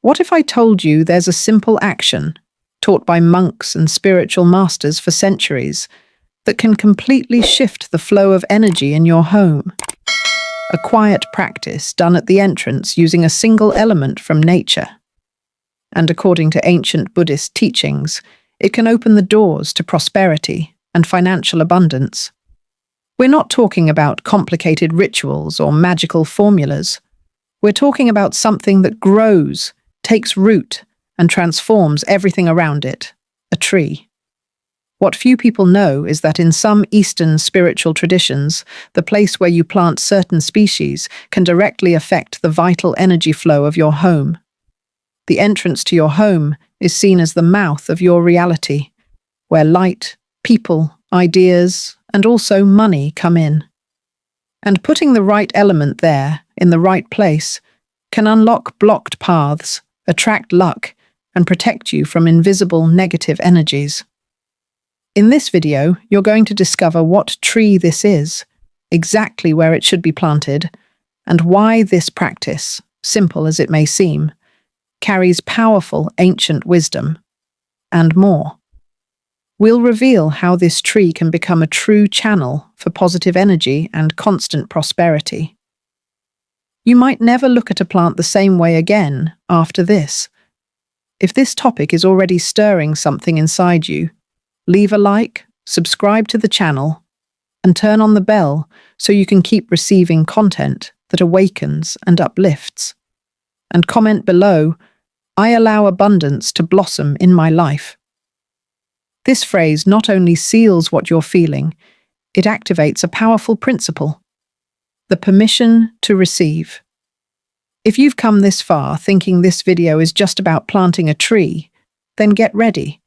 What if I told you there's a simple action, taught by monks and spiritual masters for centuries, that can completely shift the flow of energy in your home? A quiet practice done at the entrance using a single element from nature. And according to ancient Buddhist teachings, it can open the doors to prosperity and financial abundance. We're not talking about complicated rituals or magical formulas. We're talking about something that grows, takes root, and transforms everything around it: a tree. What few people know is that in some Eastern spiritual traditions, the place where you plant certain species can directly affect the vital energy flow of your home. The entrance to your home is seen as the mouth of your reality, where light, people, ideas, and also money come in. And putting the right element there, in the right place, can unlock blocked paths, attract luck, and protect you from invisible negative energies. In this video, you're going to discover what tree this is, exactly where it should be planted, and why this practice, simple as it may seem, carries powerful ancient wisdom, and more. We'll reveal how this tree can become a true channel for positive energy and constant prosperity. You might never look at a plant the same way again after this. If this topic is already stirring something inside you, leave a like, subscribe to the channel, and turn on the bell so you can keep receiving content that awakens and uplifts. And comment below, "I allow abundance to blossom in my life." This phrase not only seals what you're feeling, it activates a powerful principle: the permission to receive. If you've come this far thinking this video is just about planting a tree, then get ready,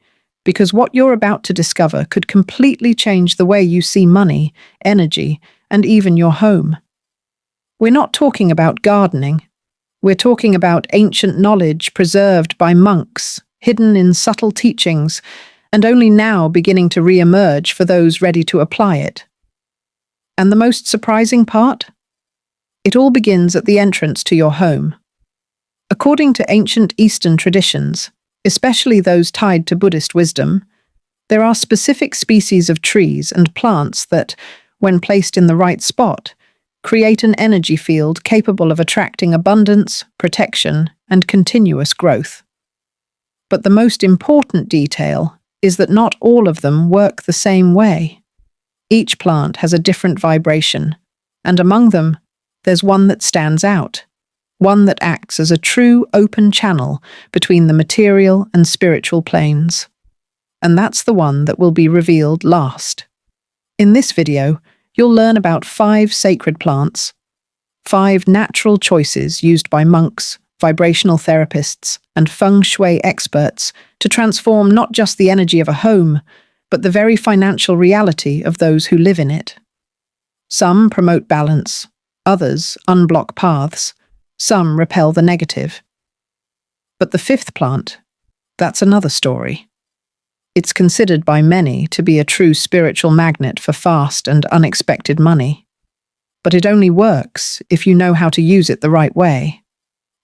because what you're about to discover could completely change the way you see money, energy, and even your home. We're not talking about gardening. We're talking about ancient knowledge preserved by monks, hidden in subtle teachings, and only now beginning to re-emerge for those ready to apply it. And the most surprising part? It all begins at the entrance to your home. According to ancient Eastern traditions, especially those tied to Buddhist wisdom, there are specific species of trees and plants that, when placed in the right spot, create an energy field capable of attracting abundance, protection, and continuous growth. But the most important detail is that not all of them work the same way. Each plant has a different vibration, and among them, there's one that stands out, one that acts as a true open channel between the material and spiritual planes. And that's the one that will be revealed last. In this video, you'll learn about 5 sacred plants, 5 natural choices used by monks, vibrational therapists, and feng shui experts to transform not just the energy of a home, but the very financial reality of those who live in it. Some promote balance, others unblock paths, some repel the negative. But the 5th plant, that's another story. It's considered by many to be a true spiritual magnet for fast and unexpected money. But it only works if you know how to use it the right way.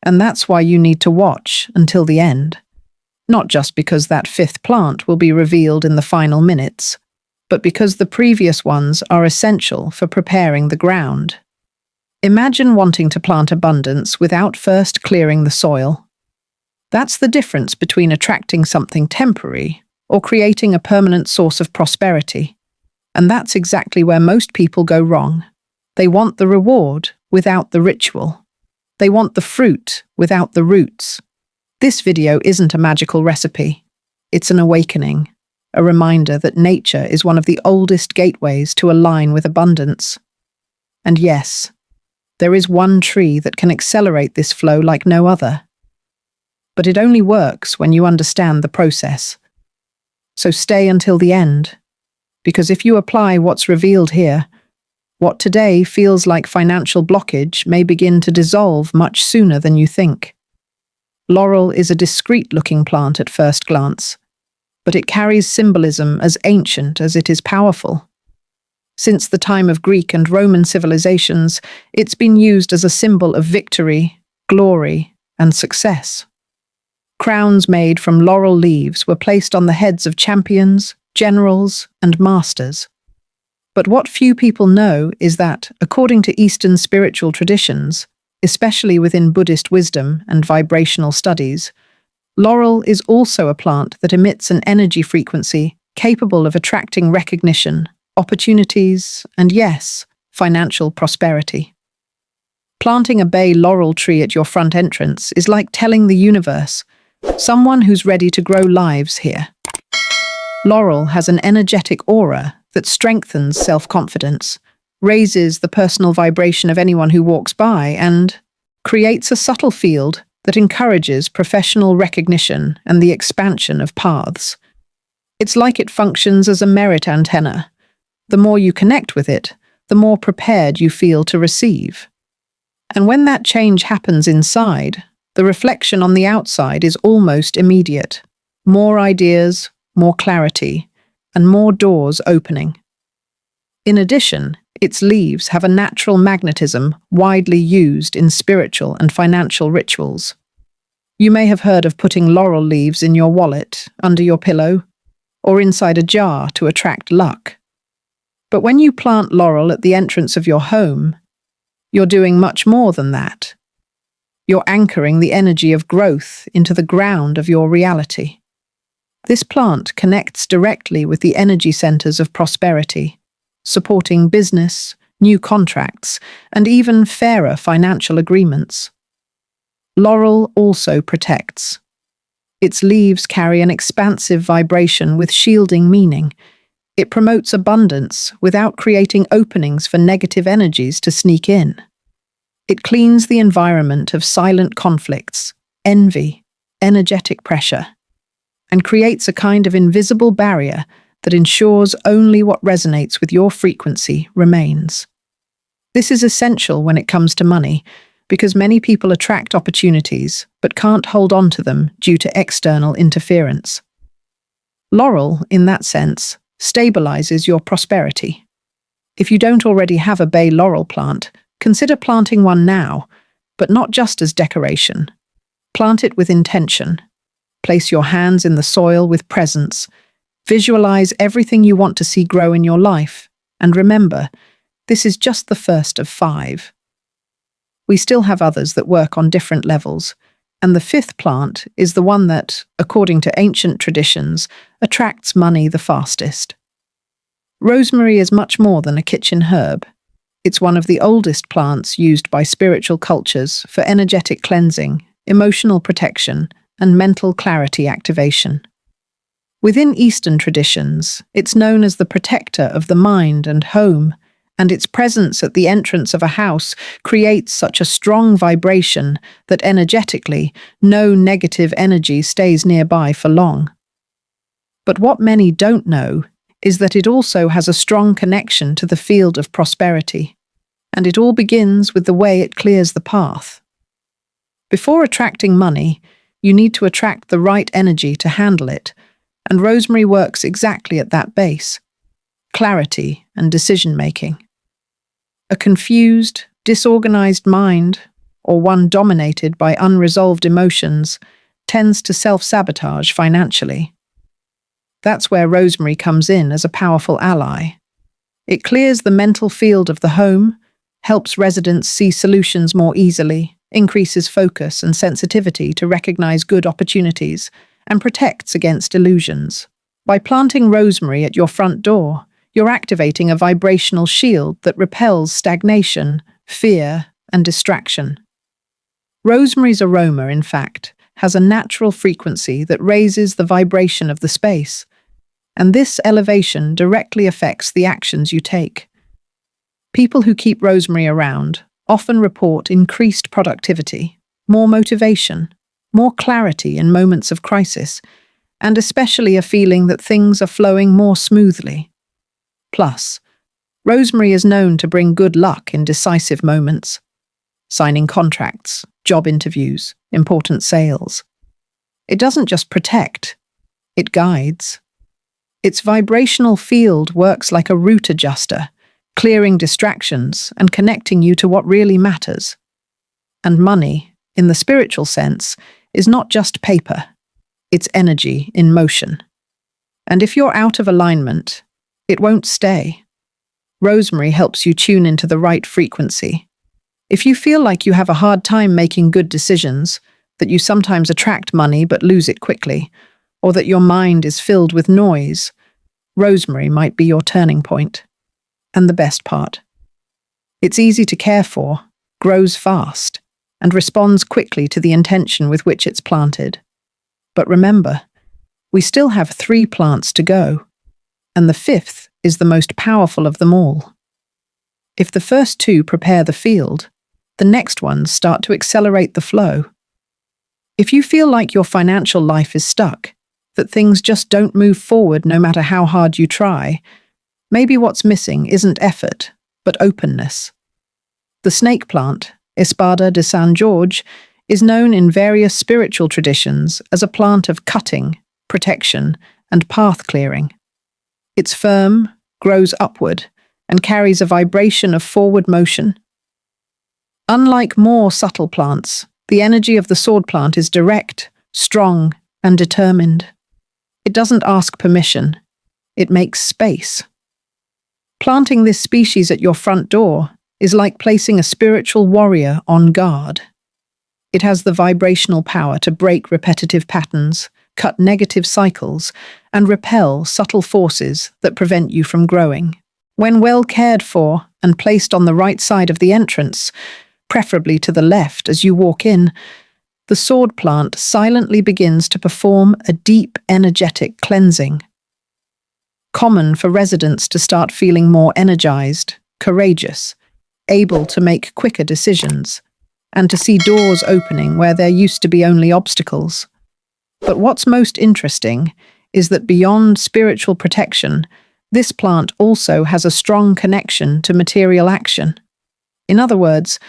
And that's why you need to watch until the end. Not just because that 5th plant will be revealed in the final minutes, but because the previous ones are essential for preparing the ground. Imagine wanting to plant abundance without first clearing the soil. That's the difference between attracting something temporary or creating a permanent source of prosperity. And that's exactly where most people go wrong. They want the reward without the ritual. They want the fruit without the roots. This video isn't a magical recipe. It's an awakening, a reminder that nature is one of the oldest gateways to align with abundance. And yes, there is one tree that can accelerate this flow like no other. But it only works when you understand the process. So stay until the end, because if you apply what's revealed here, what today feels like financial blockage may begin to dissolve much sooner than you think. Laurel is a discreet-looking plant at first glance, but it carries symbolism as ancient as it is powerful. Since the time of Greek and Roman civilizations, it's been used as a symbol of victory, glory, and success. Crowns made from laurel leaves were placed on the heads of champions, generals, and masters. But what few people know is that, according to Eastern spiritual traditions, especially within Buddhist wisdom and vibrational studies, laurel is also a plant that emits an energy frequency capable of attracting recognition, opportunities, and yes, financial prosperity. Planting a bay laurel tree at your front entrance is like telling the universe, someone who's ready to grow lives here. Laurel has an energetic aura that strengthens self-confidence, raises the personal vibration of anyone who walks by, and creates a subtle field that encourages professional recognition and the expansion of paths. It's like it functions as a merit antenna. The more you connect with it, the more prepared you feel to receive. And when that change happens inside, the reflection on the outside is almost immediate. More ideas, more clarity, and more doors opening. In addition, its leaves have a natural magnetism widely used in spiritual and financial rituals. You may have heard of putting laurel leaves in your wallet, under your pillow, or inside a jar to attract luck. But when you plant laurel at the entrance of your home, you're doing much more than that. You're anchoring the energy of growth into the ground of your reality. This plant connects directly with the energy centers of prosperity, supporting business, new contracts, and even fairer financial agreements. Laurel also protects. Its leaves carry an expansive vibration with shielding meaning. It promotes abundance without creating openings for negative energies to sneak in. It cleans the environment of silent conflicts, envy, energetic pressure, and creates a kind of invisible barrier that ensures only what resonates with your frequency remains. This is essential when it comes to money, because many people attract opportunities but can't hold on to them due to external interference. Laurel, in that sense, stabilizes your prosperity. If you don't already have a bay laurel plant, consider planting one now, but not just as decoration. Plant it with intention. Place your hands in the soil with presence. Visualize everything you want to see grow in your life. And remember, this is just the first of 5. We still have others that work on different levels, and the 5th plant is the one that, according to ancient traditions, attracts money the fastest. Rosemary is much more than a kitchen herb. It's one of the oldest plants used by spiritual cultures for energetic cleansing, emotional protection, and mental clarity activation. Within Eastern traditions, it's known as the protector of the mind and home, and its presence at the entrance of a house creates such a strong vibration that energetically, no negative energy stays nearby for long. But what many don't know is that it also has a strong connection to the field of prosperity, and it all begins with the way it clears the path. Before attracting money, you need to attract the right energy to handle it, and rosemary works exactly at that base: clarity and decision-making. A confused, disorganized mind, or one dominated by unresolved emotions, tends to self-sabotage financially. That's where rosemary comes in as a powerful ally. It clears the mental field of the home, helps residents see solutions more easily, increases focus and sensitivity to recognize good opportunities, and protects against illusions. By planting rosemary at your front door, you're activating a vibrational shield that repels stagnation, fear, and distraction. Rosemary's aroma, in fact, has a natural frequency that raises the vibration of the space, and this elevation directly affects the actions you take. People who keep rosemary around often report increased productivity, more motivation, more clarity in moments of crisis, and especially a feeling that things are flowing more smoothly. Plus, rosemary is known to bring good luck in decisive moments: signing contracts, job interviews, important sales. It doesn't just protect, it guides. Its vibrational field works like a route adjuster, clearing distractions and connecting you to what really matters. And money, in the spiritual sense, is not just paper. It's energy in motion. And if you're out of alignment, it won't stay. Rosemary helps you tune into the right frequency. If you feel like you have a hard time making good decisions, that you sometimes attract money but lose it quickly, or that your mind is filled with noise, rosemary might be your turning point. And the best part: it's easy to care for, grows fast, and responds quickly to the intention with which it's planted. But remember, we still have 3 plants to go, and the 5th is the most powerful of them all. If the first 2 prepare the field, the next ones start to accelerate the flow. If you feel like your financial life is stuck, that things just don't move forward no matter how hard you try, maybe what's missing isn't effort, but openness. The snake plant, Espada de San Jorge, is known in various spiritual traditions as a plant of cutting, protection, and path clearing. It's firm, grows upward, and carries a vibration of forward motion. Unlike more subtle plants, the energy of the sword plant is direct, strong, and determined. It doesn't ask permission. It makes space. Planting this species at your front door is like placing a spiritual warrior on guard. It has the vibrational power to break repetitive patterns, cut negative cycles, and repel subtle forces that prevent you from growing. When well cared for and placed on the right side of the entrance, preferably to the left as you walk in, the sword plant silently begins to perform a deep energetic cleansing. Common for residents to start feeling more energized, courageous, able to make quicker decisions, and to see doors opening where there used to be only obstacles. But what's most interesting is that beyond spiritual protection, this plant also has a strong connection to material action. In other words,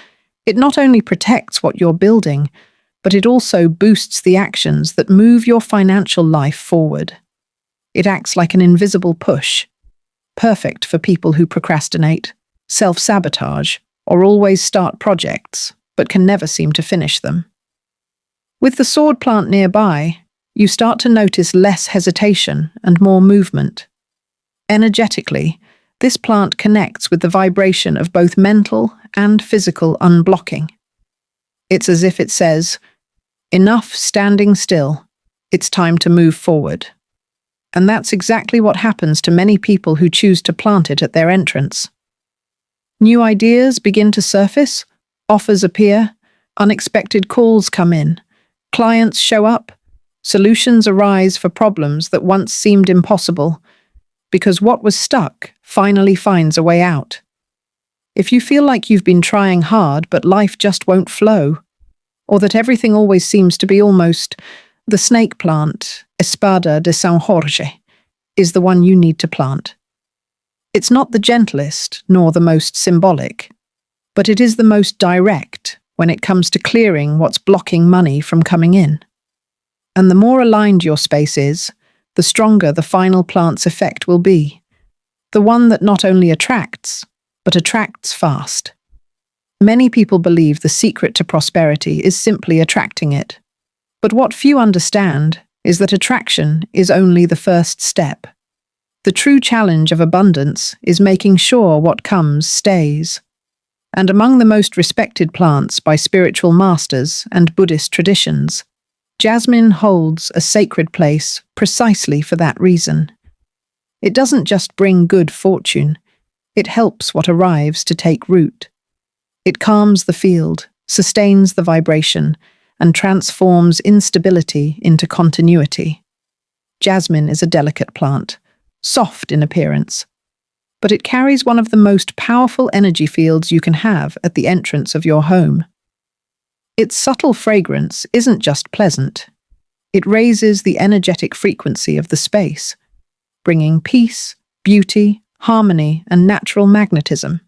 it not only protects what you're building, but it also boosts the actions that move your financial life forward. It acts like an invisible push, perfect for people who procrastinate, self-sabotage, or always start projects, but can never seem to finish them. With the sword plant nearby, you start to notice less hesitation and more movement. Energetically, this plant connects with the vibration of both mental and physical unblocking. It's as if it says, "Enough standing still, it's time to move forward." And that's exactly what happens to many people who choose to plant it at their entrance. New ideas begin to surface, offers appear, unexpected calls come in, clients show up, solutions arise for problems that once seemed impossible, because what was stuck finally finds a way out. If you feel like you've been trying hard but life just won't flow, or that everything always seems to be almost, the snake plant, Espada de San Jorge, is the one you need to plant. It's not the gentlest nor the most symbolic, but it is the most direct when it comes to clearing what's blocking money from coming in. And the more aligned your space is, the stronger the final plant's effect will be. The one that not only attracts, but attracts fast. Many people believe the secret to prosperity is simply attracting it. But what few understand is that attraction is only the first step. The true challenge of abundance is making sure what comes stays. And among the most respected plants by spiritual masters and Buddhist traditions, jasmine holds a sacred place precisely for that reason. It doesn't just bring good fortune, it helps what arrives to take root. It calms the field, sustains the vibration, and transforms instability into continuity. Jasmine is a delicate plant, soft in appearance, but it carries one of the most powerful energy fields you can have at the entrance of your home. Its subtle fragrance isn't just pleasant, it raises the energetic frequency of the space, bringing peace, beauty, harmony, and natural magnetism.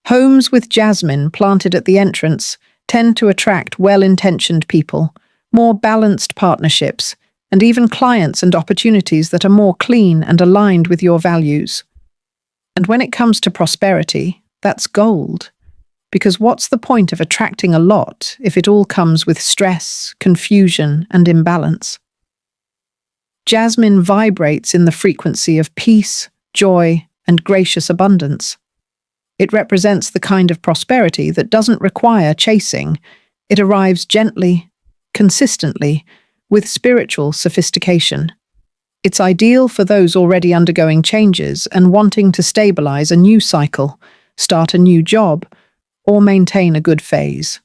Homes with jasmine planted at the entrance tend to attract well-intentioned people, more balanced partnerships, and even clients and opportunities that are more clean and aligned with your values. And when it comes to prosperity, that's gold. Because what's the point of attracting a lot if it all comes with stress, confusion, and imbalance? Jasmine vibrates in the frequency of peace, joy, and gracious abundance. It represents the kind of prosperity that doesn't require chasing. It arrives gently, consistently, with spiritual sophistication. It's ideal for those already undergoing changes and wanting to stabilize a new cycle, start a new job, or maintain a good phase.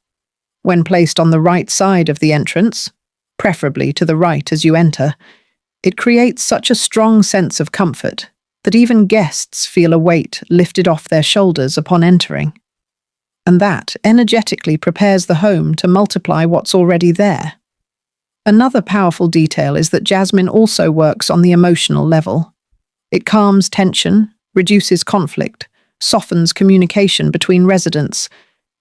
When placed on the right side of the entrance, preferably to the right as you enter, it creates such a strong sense of comfort that even guests feel a weight lifted off their shoulders upon entering. And that energetically prepares the home to multiply what's already there. Another powerful detail is that jasmine also works on the emotional level. It calms tension, reduces conflict, softens communication between residents,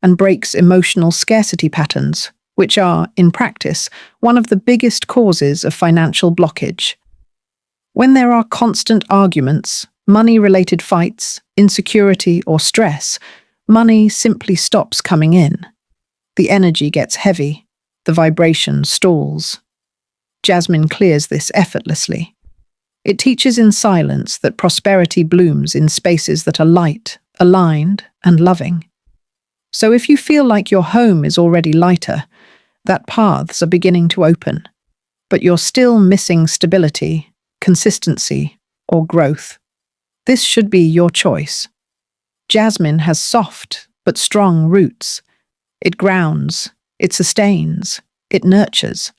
and breaks emotional scarcity patterns, which are, in practice, one of the biggest causes of financial blockage. When there are constant arguments, money-related fights, insecurity, or stress, money simply stops coming in. The energy gets heavy, the vibration stalls. Jasmine clears this effortlessly. It teaches in silence that prosperity blooms in spaces that are light, aligned, and loving. So if you feel like your home is already lighter, that paths are beginning to open, but you're still missing stability, consistency, or growth, this should be your choice. Jasmine has soft but strong roots. It grounds, it sustains, it nurtures.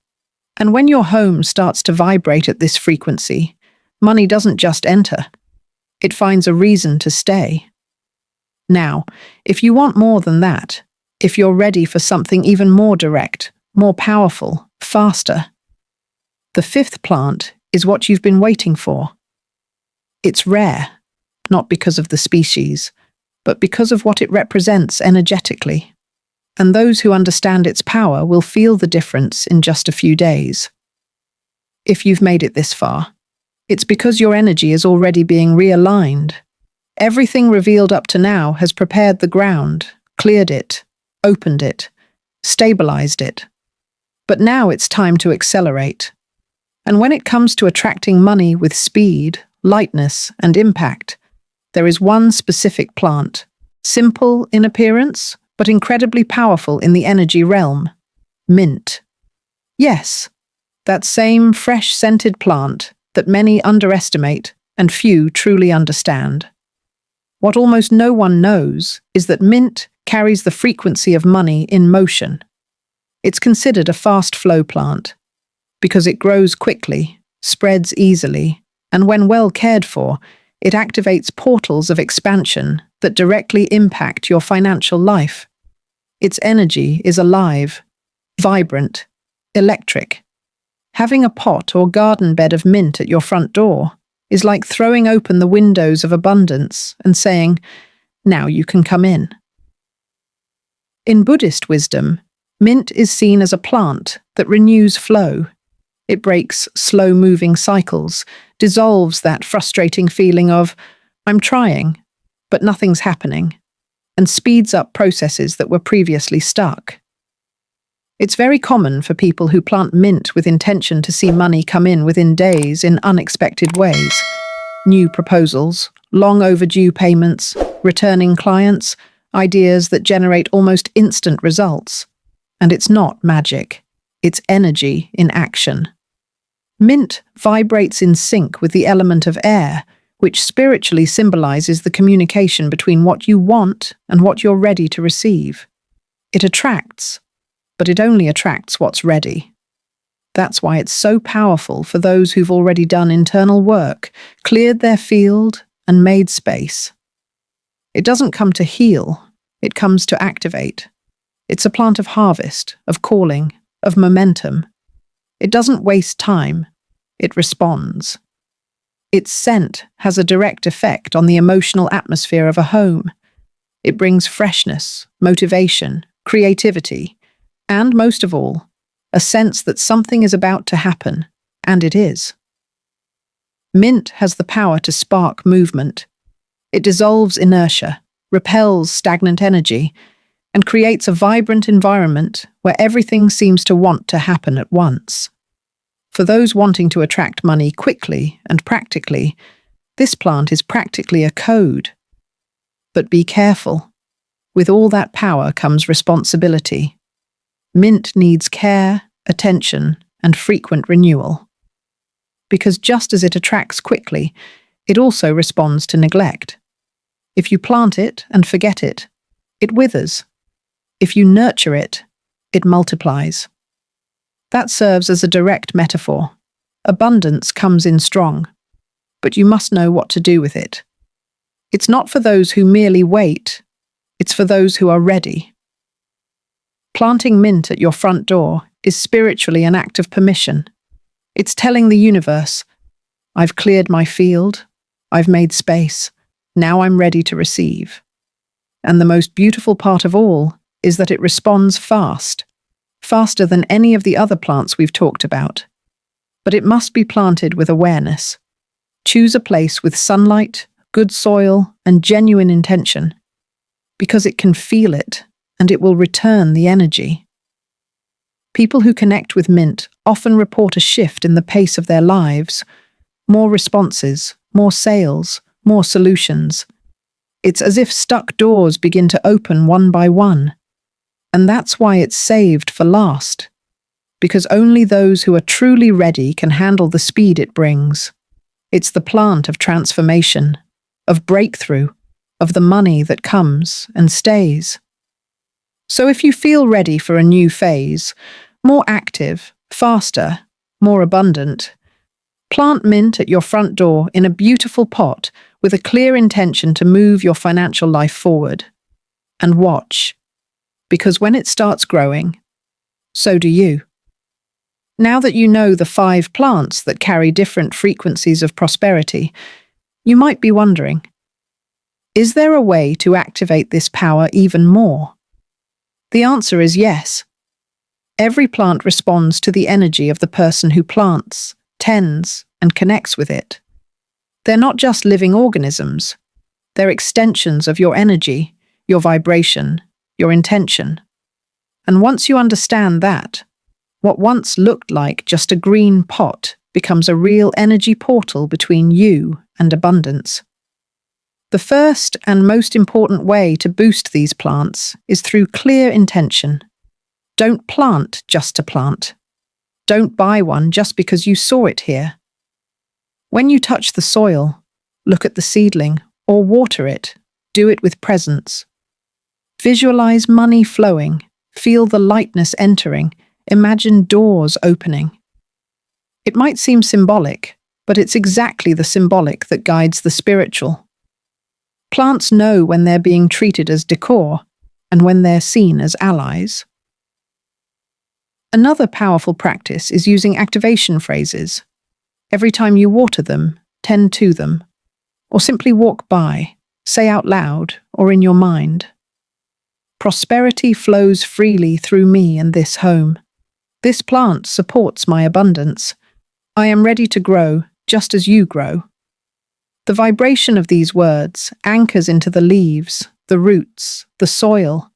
And when your home starts to vibrate at this frequency, money doesn't just enter. It finds a reason to stay. Now, if you want more than that, if you're ready for something even more direct, more powerful, faster, the fifth plant is what you've been waiting for. It's rare, not because of the species, but because of what it represents energetically. And those who understand its power will feel the difference in just a few days. If you've made it this far, it's because your energy is already being realigned. Everything revealed up to now has prepared the ground, cleared it, opened it, stabilized it. But now it's time to accelerate. And when it comes to attracting money with speed, lightness, and impact, there is one specific plant, simple in appearance, but incredibly powerful in the energy realm: mint. Yes, that same fresh-scented plant that many underestimate and few truly understand. What almost no one knows is that mint carries the frequency of money in motion. It's considered a fast-flow plant because it grows quickly, spreads easily, and when well cared for, it activates portals of expansion that directly impact your financial life. Its energy is alive, vibrant, electric. Having a pot or garden bed of mint at your front door is like throwing open the windows of abundance and saying, "Now you can come in." In Buddhist wisdom, mint is seen as a plant that renews flow. It breaks slow-moving cycles, dissolves that frustrating feeling of, "I'm trying, but nothing's happening," and speeds up processes that were previously stuck. It's very common for people who plant mint with intention to see money come in within days in unexpected ways. New proposals, long overdue payments, returning clients, ideas that generate almost instant results. And it's not magic. It's energy in action. Mint vibrates in sync with the element of air, which spiritually symbolizes the communication between what you want and what you're ready to receive. It attracts, but it only attracts what's ready. That's why it's so powerful for those who've already done internal work, cleared their field, and made space. It doesn't come to heal, it comes to activate. It's a plant of harvest, of calling, of momentum. It doesn't waste time, it responds. Its scent has a direct effect on the emotional atmosphere of a home. It brings freshness, motivation, creativity, and most of all, a sense that something is about to happen, and it is. Mint has the power to spark movement. It dissolves inertia, repels stagnant energy, and creates a vibrant environment where everything seems to want to happen at once. For those wanting to attract money quickly and practically, this plant is practically a code. But be careful. With all that power comes responsibility. Mint needs care, attention, and frequent renewal. Because just as it attracts quickly, it also responds to neglect. If you plant it and forget it, it withers. If you nurture it, it multiplies. That serves as a direct metaphor. Abundance comes in strong, but you must know what to do with it. It's not for those who merely wait, it's for those who are ready. Planting mint at your front door is spiritually an act of permission. It's telling the universe, I've cleared my field, I've made space, now I'm ready to receive. And the most beautiful part of all is that it responds fast, faster than any of the other plants we've talked about. But it must be planted with awareness. Choose a place with sunlight, good soil, and genuine intention, because it can feel it, and it will return the energy. People who connect with mint often report a shift in the pace of their lives, more responses, more sales, more solutions. It's as if stuck doors begin to open one by one. And that's why it's saved for last, because only those who are truly ready can handle the speed it brings. It's the plant of transformation, of breakthrough, of the money that comes and stays. So if you feel ready for a new phase, more active, faster, more abundant, plant mint at your front door in a beautiful pot with a clear intention to move your financial life forward. And watch, because when it starts growing, so do you. Now that you know the 5 plants that carry different frequencies of prosperity, you might be wondering, is there a way to activate this power even more? The answer is yes. Every plant responds to the energy of the person who plants, tends, and connects with it. They're not just living organisms. They're extensions of your energy, your vibration, your intention. And once you understand that, what once looked like just a green pot becomes a real energy portal between you and abundance. The first and most important way to boost these plants is through clear intention. Don't plant just to plant. Don't buy one just because you saw it here. When you touch the soil, look at the seedling, or water it, do it with presence. Visualize money flowing, feel the lightness entering, imagine doors opening. It might seem symbolic, but it's exactly the symbolic that guides the spiritual. Plants know when they're being treated as decor and when they're seen as allies. Another powerful practice is using activation phrases. Every time you water them, tend to them, or simply walk by, say out loud or in your mind. Prosperity flows freely through me and this home. This plant supports my abundance. I am ready to grow just as you grow. The vibration of these words anchors into the leaves, the roots, the soil,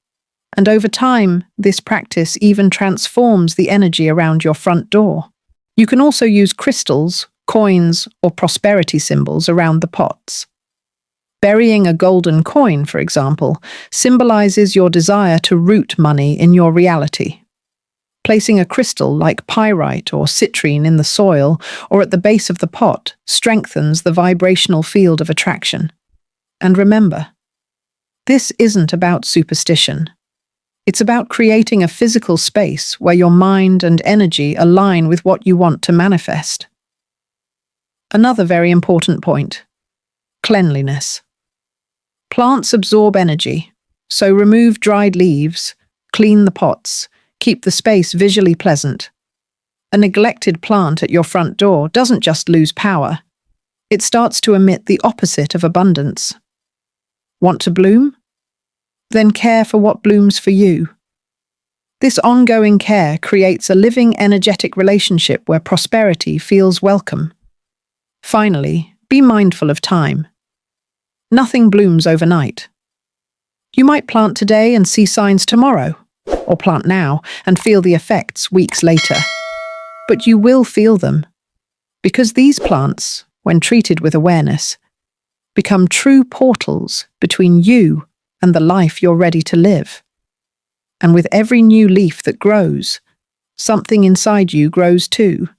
and over time, this practice even transforms the energy around your front door. You can also use crystals, coins, or prosperity symbols around the pots. Burying a golden coin, for example, symbolizes your desire to root money in your reality. Placing a crystal like pyrite or citrine in the soil or at the base of the pot strengthens the vibrational field of attraction. And remember, this isn't about superstition. It's about creating a physical space where your mind and energy align with what you want to manifest. Another very important point: cleanliness. Plants absorb energy, so remove dried leaves, clean the pots, keep the space visually pleasant. A neglected plant at your front door doesn't just lose power, it starts to emit the opposite of abundance. Want to bloom? Then care for what blooms for you. This ongoing care creates a living, energetic relationship where prosperity feels welcome. Finally, be mindful of time. Nothing blooms overnight. You might plant today and see signs tomorrow, or plant now and feel the effects weeks later. But you will feel them, because these plants, when treated with awareness, become true portals between you and the life you're ready to live. And with every new leaf that grows, something inside you grows too.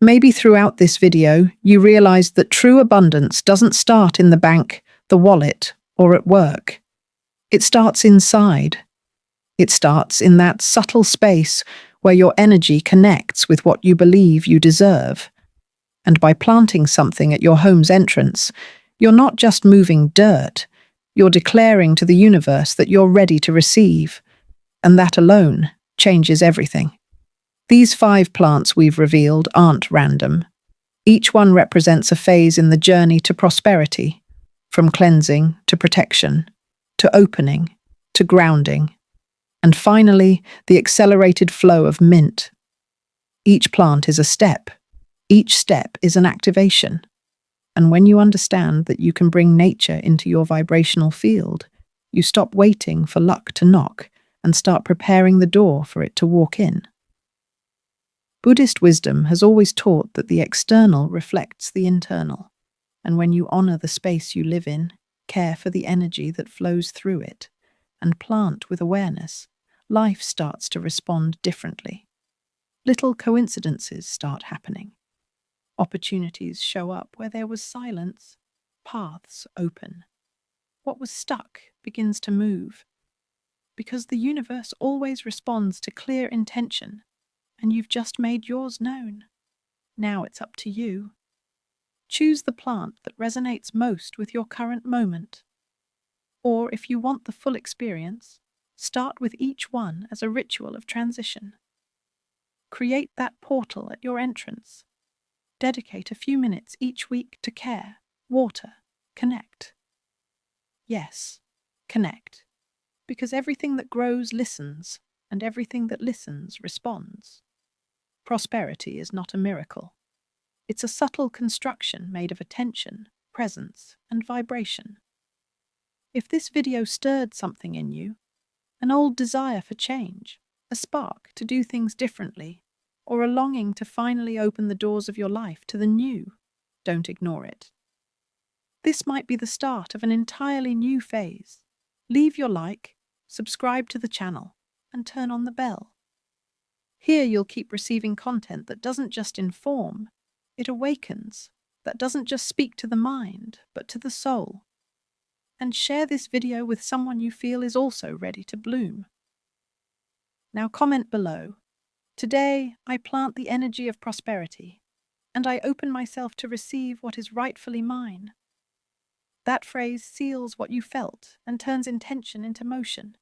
Maybe throughout this video, you realize that true abundance doesn't start in the bank, the wallet, or at work. It starts inside. It starts in that subtle space where your energy connects with what you believe you deserve. And by planting something at your home's entrance, you're not just moving dirt, you're declaring to the universe that you're ready to receive. And that alone changes everything. These 5 plants we've revealed aren't random. Each one represents a phase in the journey to prosperity, from cleansing to protection, to opening, to grounding, and finally, the accelerated flow of mint. Each plant is a step. Each step is an activation. And when you understand that you can bring nature into your vibrational field, you stop waiting for luck to knock and start preparing the door for it to walk in. Buddhist wisdom has always taught that the external reflects the internal, and when you honor the space you live in, care for the energy that flows through it, and plant with awareness, life starts to respond differently. Little coincidences start happening. Opportunities show up where there was silence. Paths open. What was stuck begins to move. Because the universe always responds to clear intention, and you've just made yours known. Now it's up to you. Choose the plant that resonates most with your current moment. Or if you want the full experience, start with each one as a ritual of transition. Create that portal at your entrance. Dedicate a few minutes each week to care, water, connect. Yes, connect. Because everything that grows listens, and everything that listens responds. Prosperity is not a miracle. It's a subtle construction made of attention, presence, and vibration. If this video stirred something in you, an old desire for change, a spark to do things differently, or a longing to finally open the doors of your life to the new, don't ignore it. This might be the start of an entirely new phase. Leave your like, subscribe to the channel, and turn on the bell. Here you'll keep receiving content that doesn't just inform, it awakens, that doesn't just speak to the mind, but to the soul. And share this video with someone you feel is also ready to bloom. Now comment below. Today, I plant the energy of prosperity, and I open myself to receive what is rightfully mine. That phrase seals what you felt and turns intention into motion.